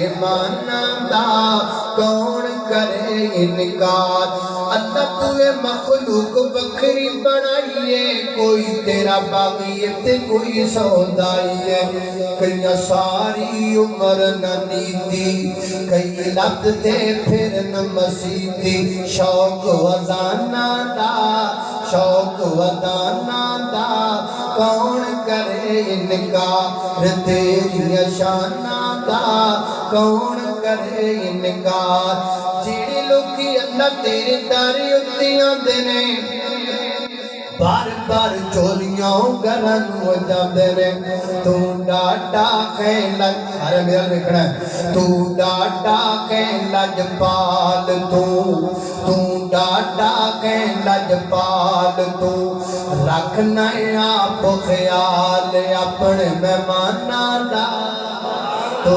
مہماناں دا کون کرے انکار اللہ توے مخلوق بکھری بنائیے کوئی تیرا باغی تے کوئی سودائی ہے کئی ساری عمر نہ نیتی کئی لفظ دے پھر نہ مسیتی شوق وزانہ دا شوق ودانا دا کون کرے انکار تیری شانہ دا کون کرے انکار جیڑے لوگی اللہ تیرے داری اتیاں دینے بار بار چولیاں گرن ہو جاندے نے تو ڈاٹا کھیلا ہر میرا لکھنا ہے تو ڈاٹا کھیلا جپال تو ڈاٹا کھیلا جپال تو رکھنا آپ خیال اپنے مہماناں دا تو